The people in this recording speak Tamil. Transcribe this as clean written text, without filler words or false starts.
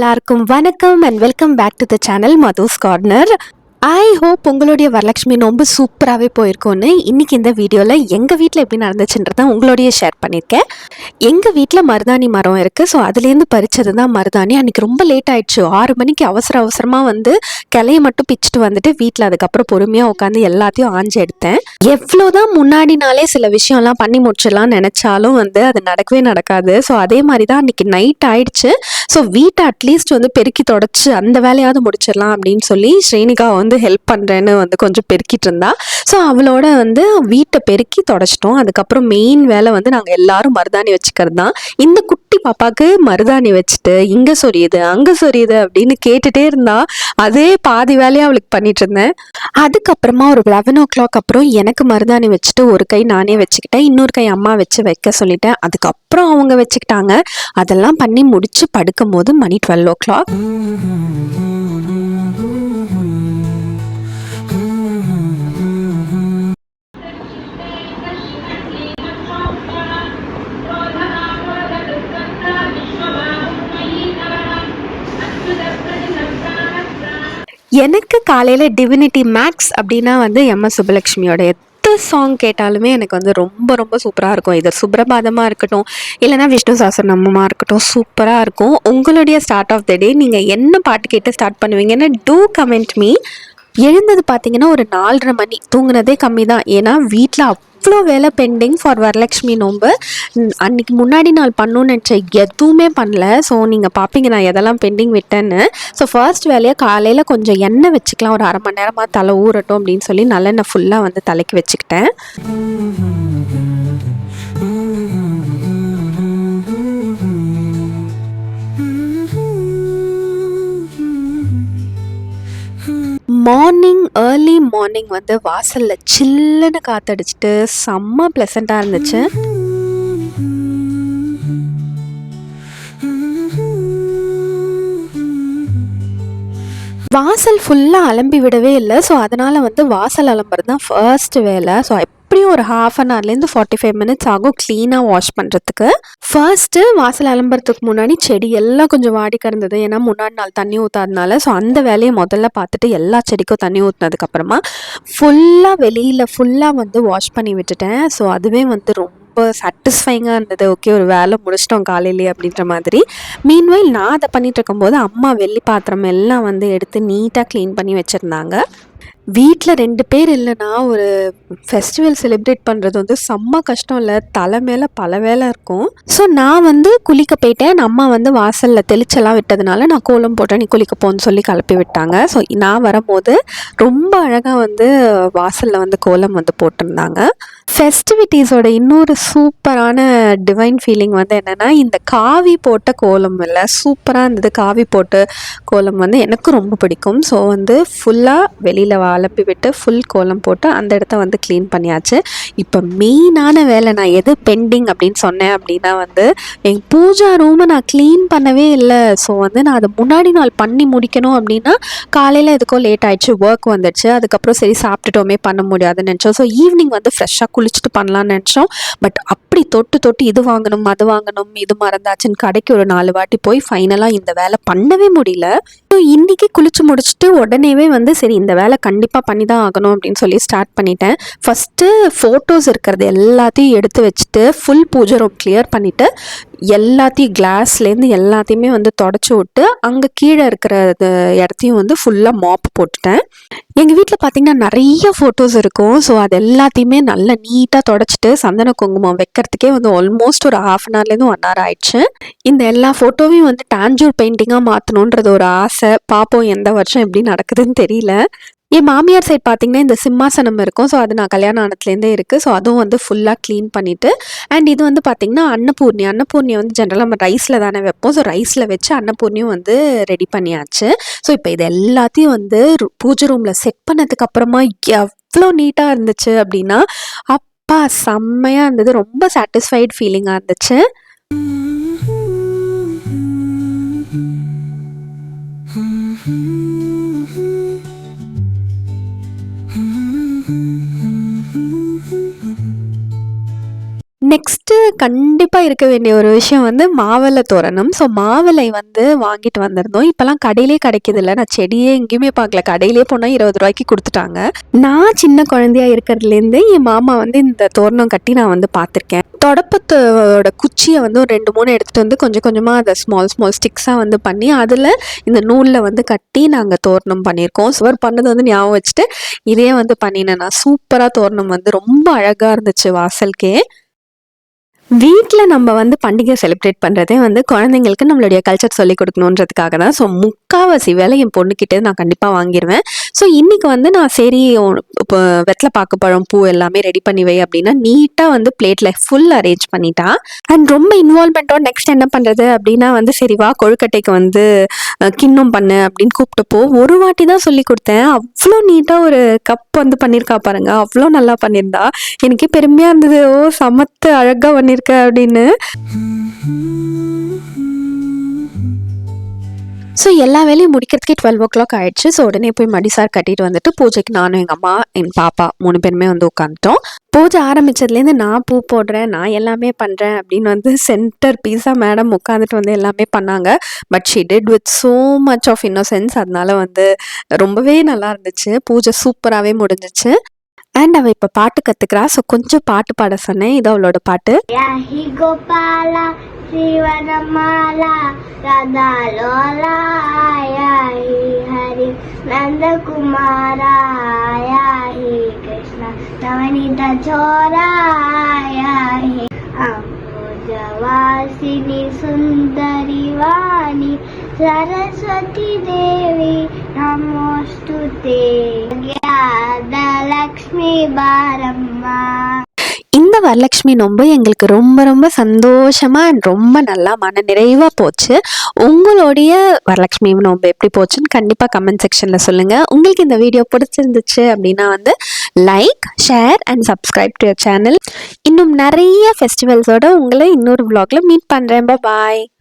எல்லாருக்கும் வணக்கம் and welcome back to the channel Madhu's corner. I hope உங்களுடைய வரலட்சுமி நோன்பு சூப்பராகவே போயிருக்கோன்னு இன்றைக்கி இந்த வீடியோவில் எங்கள் வீட்டில் எப்படி நடந்துச்சுன்றதை உங்களோடைய ஷேர் பண்ணியிருக்கேன். எங்கள் வீட்டில் மருதாணி மரம் இருக்குது. ஸோ அதுலேருந்து பறித்தது தான் மருதாணி. அன்றைக்கி ரொம்ப லேட் ஆகிடுச்சு. 6 மணிக்கு அவசரமாக வந்து கிளையை மட்டும் பிச்சுட்டு வந்துட்டு வீட்டில் அதுக்கப்புறம் பொறுமையாக உட்காந்து எல்லாத்தையும் ஆஞ்சு எடுத்தேன். எவ்வளோதான் முன்னாடி நாளே சில விஷயம்லாம் பண்ணி முடிச்சிடலாம் நினச்சாலும் வந்து அது நடக்கவே நடக்காது. ஸோ அதே மாதிரி தான் அன்றைக்கி நைட் ஆயிடுச்சு. ஸோ வீட்டை அட்லீஸ்ட் வந்து பெருக்கி தொடச்சி அந்த வேலையாவது முடிச்சிடலாம் அப்படின்னு சொல்லி ஸ்ரீனிகா வந்து ஹெல்ப் பண்ணுறேன்னு வந்து கொஞ்சம் பெருக்கிட்டு இருந்தா. ஸோ அவளோட வந்து வீட்டை பெருக்கி தொடச்சிட்டோம். அதுக்கப்புறம் மெயின் வேலை வந்து நாங்கள் எல்லாரும் மருதாணி வச்சுக்கிறது தான். இந்த குட்டி பாப்பாவுக்கு மருதாணி வச்சுட்டு இங்கே சொரியுது அங்கே சொரியுது அப்படின்னு கேட்டுகிட்டே இருந்தா. அதே பாதி வேலையாக அவளுக்கு பண்ணிட்டு இருந்தேன். அதுக்கப்புறமா ஒரு 11 அப்புறம் எனக்கு மருதாணி வச்சுட்டு ஒரு கை நானே வச்சுக்கிட்டேன், இன்னொரு கை அம்மா வச்சு வைக்க சொல்லிட்டேன். அதுக்கப்புறம் அவங்க வச்சுக்கிட்டாங்க. அதெல்லாம் பண்ணி முடிச்சு படுக்கும் போது மணி 12. எனக்கு காலையில் டிவினிட்டி மேக்ஸ் அப்படின்னா வந்து எம்எஸ் சுப்புலட்சுமியோட சாங் கேட்டாலுமே எனக்கு வந்து ரொம்ப ரொம்ப சூப்பராக இருக்கும். இது சுப்ரபாதமாக இருக்கட்டும், இல்லைனா விஷ்ணு சாஸ்திரநாமமாக இருக்கட்டும், சூப்பராக இருக்கும். உங்களுடைய ஸ்டார்ட் ஆஃப் த டே நீங்கள் என்ன பாட்டு கேட்டு ஸ்டார்ட் பண்ணுவீங்கன்னு டூ கமெண்ட் மீ. எழுந்தது பார்த்தீங்கன்னா ஒரு 4:30 மணி. தூங்குனதே கம்மி தான். ஏன்னா வீட்டில் அவ்வளோ வேலை பெண்டிங் ஃபார் வரலட்சுமி நோன்பு. அன்றைக்கி முன்னாடி நாள் பண்ணணும்னு நினச்சேன், எதுவுமே பண்ணல. ஸோ நீங்கள் பார்ப்பீங்க நான் எதெல்லாம் பெண்டிங் விட்டேன்னு. ஸோ ஃபர்ஸ்ட் வேலையாக காலையில் கொஞ்சம் எண்ணெய் வச்சுக்கலாம், ஒரு 1/2 மணி நேரமாக தலை ஊறட்டும் அப்படின்னு சொல்லி நல்லெண்ணெய் ஃபுல்லாக வந்து தலைக்கு வச்சுக்கிட்டேன். ஏர்லி மார்னிங் வந்து வாசலில் சில்லுன்னு காற்றடிச்சிட்டு செம்ம ப்ளசண்ட்டாக இருந்துச்சு. வாசல் ஃபுல்லாக அலம்பி விடவே இல்லை. ஸோ அதனால் வந்து வாசல் அலம்புறது தான் ஃபர்ஸ்ட் வேலை. ஸோ எப்படியும் ஒரு 1/2 hourலேருந்து 45 minutes ஆகும் க்ளீனாக வாஷ் பண்ணுறதுக்கு. ஃபர்ஸ்ட்டு வாசல் அலம்புறதுக்கு முன்னாடி செடி எல்லாம் கொஞ்சம் வாடி கிடந்தது. ஏன்னா முன்னாடி நாள் தண்ணி ஊற்றாதனால. ஸோ அந்த வேலையை முதல்ல பார்த்துட்டு எல்லா செடிக்கும் தண்ணி ஊற்றினதுக்கப்புறமா வெளியில் ஃபுல்லாக வந்து வாஷ் பண்ணி விட்டுட்டேன். ஸோ அதுவே வந்து ரொம்ப சாட்டிஸ்ஃபைங்காக இருந்தது. ஓகே, ஒரு வேலை முடிச்சிட்டோம் காலையிலேயே அப்படின்ற மாதிரி. மீன்வைல் நான் அதை பண்ணிகிட்டு இருக்கும்போது அம்மா வெள்ளி பாத்திரம் எல்லாம் வந்து எடுத்து நீட்டாக க்ளீன் பண்ணி வச்சுருந்தாங்க. வீட்டில் 2 பேர் இல்லைன்னா ஒரு ஃபெஸ்டிவல் செலிப்ரேட் பண்ணுறது வந்து செம்ம கஷ்டம் இல்லை. தலை மேலே பல வேலை இருக்கும். ஸோ நான் வந்து குளிக்க போயிட்டேன். அம்மா வந்து வாசலில் தெளிச்செல்லாம் விட்டதுனால நான் கோலம் போட்டேன், நீ குளிக்க போன்னு சொல்லி கிளப்பி விட்டாங்க. ஸோ நான் வரும்போது ரொம்ப அழகாக வந்து வாசலில் வந்து கோலம் வந்து போட்டிருந்தாங்க. ஃபெஸ்டிவிட்டீஸோட இன்னொரு சூப்பரான டிவைன் ஃபீலிங் வந்து என்னென்னா, இந்த காவி போட்ட கோலம் இல்லை, சூப்பராக இருந்தது. காவி போட்டு கோலம் வந்து எனக்கு ரொம்ப பிடிக்கும். ஸோ வந்து ஃபுல்லாக வெளியில் அலப்பி விட்டு ஃபுல் கோலம் போட்டு அந்த இடத்த வந்து க்ளீன் பண்ணியாச்சு. இப்போ மெயினான வேலை, நான் எது பெண்டிங் அப்படின்னு சொன்னேன் அப்படின்னா வந்து எங்கள் பூஜா ரூமை நான் க்ளீன் பண்ணவே இல்லை. ஸோ வந்து நான் அதை முன்னாடி நாள் பண்ணி முடிக்கணும் அப்படின்னா காலையில் எதுக்கோ லேட் ஆகிடுச்சு, ஒர்க் வந்துடுச்சு. அதுக்கப்புறம் சரி சாப்பிட்டுட்டோமே பண்ண முடியாதுன்னு நினச்சோம். ஸோ ஈவினிங் வந்து ஃப்ரெஷ்ஷாக குளிச்சுட்டு பண்ணலான்னு நினச்சோம். பட் அப்படி தொட்டு இது வாங்கணும் அது வாங்கணும் இது மறந்தாச்சுன்னு கடைக்கு ஒரு 4 வாட்டி போய் ஃபைனலாக இந்த வேலை பண்ணவே முடியல. ஸோ இன்றைக்கி குளிச்சு முடிச்சுட்டு உடனேவே வந்து சரி இந்த வேலை கண்டிப்பாக பண்ணி தான் ஆகணும் அப்படின்னு சொல்லி ஸ்டார்ட் பண்ணிட்டேன். ஃபஸ்ட்டு ஃபோட்டோஸ் இருக்கிறது எல்லாத்தையும் எடுத்து வச்சுட்டு ஃபுல் பூஜை ரூம் கிளியர் பண்ணிவிட்டு எல்லாத்தையும் கிளாஸ்லேருந்து எல்லாத்தையுமே வந்து தொடச்சி விட்டு அங்கே கீழே இருக்கிற இடத்தையும் வந்து ஃபுல்லாக மாப் போட்டுட்டேன். எங்கள் வீட்டில் பார்த்திங்கன்னா நிறைய ஃபோட்டோஸ் இருக்கும். ஸோ அது எல்லாத்தையுமே நல்லா நீட்டாக தொடச்சிட்டு சந்தன குங்குமம் வைக்கிறதுக்கே வந்து ஆல்மோஸ்ட் ஒரு 1/2 hourலேருந்து 1 hour ஆயிடுச்சு. இந்த எல்லா ஃபோட்டோவையும் வந்து டான்ஜூர் பெயிண்டிங்காக மாற்றணுன்றது ஒரு ஆசை. பார்ப்போம் எந்த வருஷம் எப்படி நடக்குதுன்னு தெரியல. என் மாமியார் சைட் பார்த்திங்கன்னா இந்த சிம்மாசனம் இருக்கும். ஸோ அது நான் கல்யாணம் ஆனதுலேருந்தே இருக்குது. ஸோ அதுவும் வந்து ஃபுல்லாக க்ளீன் பண்ணிவிட்டு அண்ட் இது வந்து பார்த்திங்கன்னா அன்னபூர்ணி வந்து ஜென்ரலாக நம்ம ரைஸில் தானே வைப்போம். ஸோ ரைஸில் வச்சு அன்னபூர்ணியும் வந்து ரெடி பண்ணியாச்சு. ஸோ இப்போ இது எல்லாத்தையும் வந்து பூஜை ரூமில் செட் பண்ணதுக்கப்புறமா எவ்வளோ நீட்டாக இருந்துச்சு அப்படின்னா அப்பா செம்மையாக இருந்தது. ரொம்ப சாட்டிஸ்ஃபைட் ஃபீலிங்காக இருந்துச்சு. நெக்ஸ்ட்டு கண்டிப்பாக இருக்க வேண்டிய ஒரு விஷயம் வந்து மாவிலை தோரணம். ஸோ மாவிலை வந்து வாங்கிட்டு வந்திருந்தோம். இப்போலாம் கடையிலே கிடைக்குதில்ல. நான் செடியே எங்கேயுமே பார்க்கல. கடையிலே போனால் 20 ரூபாய்க்கு கொடுத்துட்டாங்க. நான் சின்ன குழந்தையா இருக்கிறதுலேருந்து என் மாமா வந்து இந்த தோரணம் கட்டி நான் வந்து பார்த்துருக்கேன். தொடப்பத்தோட குச்சியை வந்து ஒரு 2, 3 எடுத்துகிட்டு வந்து கொஞ்சம் கொஞ்சமாக அதை ஸ்மால் ஸ்டிக்ஸாக வந்து பண்ணி அதில் இந்த நூலில் வந்து கட்டி நாங்கள் தோரணம் பண்ணியிருக்கோம். சுவர் பண்ணது வந்து ஞாபகம் வச்சுட்டு இதே வந்து பண்ணினேன் நான். சூப்பராக தோரணம் வந்து ரொம்ப அழகாக இருந்துச்சு வாசலுக்கே. வீட்டில் நம்ம வந்து பண்டிகை செலிப்ரேட் பண்ணுறதே வந்து குழந்தைங்களுக்கு நம்மளுடைய கல்ச்சர் சொல்லிக் கொடுக்கணுன்றதுக்காக தான். ஸோ முக்கால்வாசி வேலை என் பொண்ணுக்கிட்டே நான் கண்டிப்பாக வாங்கிடுவேன். ஸோ இன்றைக்கி வந்து நான் சரி இப்போ வெத்தலை பாக்கு பழம் பூ எல்லாமே ரெடி பண்ணி வை அப்படின்னா நீட்டாக வந்து பிளேட்டில் ஃபுல் அரேஞ்ச் பண்ணிட்டா. அண்ட் ரொம்ப இன்வால்மெண்ட்டோட நெக்ஸ்ட் என்ன பண்ணுறது அப்படின்னா வந்து சரி வா கொழுக்கட்டைக்கு வந்து கிண்ணம் பண்ணு அப்படின்னு கூப்பிட்டப்போ ஒரு வாட்டி தான் சொல்லி கொடுத்தேன். அவ்வளோ நீட்டாக ஒரு கப் வந்து பண்ணியிருக்கா பாருங்க. அவ்வளோ நல்லா பண்ணியிருந்தா. எனக்கே பெருமையாக இருந்தது. ஓ சமத்து அழகாக பண்ணியிருக்க அப்படின்னு. ஸோ எல்லா வேலையும் முடிக்கிறதுக்கே 12 o'clock ஆயிடுச்சு. ஸோ உடனே போய் மடிசார் கட்டிட்டு வந்துட்டு பூஜைக்கு நானும் எங்கள் அம்மா என் பாப்பா 3 பேருமே வந்து உட்காந்துட்டோம். பூஜை ஆரம்பித்ததுலேருந்து நான் பூ போடுறேன், நான் எல்லாமே பண்ணுறேன் அப்படின்னு வந்து சென்டர் பீஸாக மேடம் உட்காந்துட்டு வந்து எல்லாமே பண்ணாங்க. But she did with so much of innocence. அதனால வந்து ரொம்பவே நல்லா இருந்துச்சு. பூஜை சூப்பராகவே முடிஞ்சிச்சு. அண்ட் அவள் இப்போ பாட்டு கற்றுக்கிறா. ஸோ கொஞ்சம் பாட்டு பாட சொன்னேன். இது அவளோட பாட்டு. யாஹி கோபாலா ஸ்ரீவனமாலா ராதா லோலா யாஹி ஹரி நந்தகுமாரா யாஹி கிருஷ்ண நவநீத சோரா யாஹி அம்புஜவாசினி சுந்தரி வாணி சரஸ்வதி தேவி நமோஸ்துதே லக்ஷ்மி பாரம்மா. இந்த வரலட்சுமி நோன்பு எங்களுக்கு ரொம்ப ரொம்ப சந்தோஷமாக அண்ட் ரொம்ப நல்லா மன நிறைவாக போச்சு. உங்களுடைய வரலட்சுமி நோன்பு எப்படி போச்சுன்னு கண்டிப்பாக கமெண்ட் செக்ஷனில் சொல்லுங்கள். உங்களுக்கு இந்த வீடியோ பிடிச்சிருந்துச்சு அப்படின்னா வந்து like, share and subscribe to your channel. இன்னும் நிறைய ஃபெஸ்டிவல்ஸோடு உங்களை இன்னொரு vlogல மீட் பண்ணுறேன். பாய்.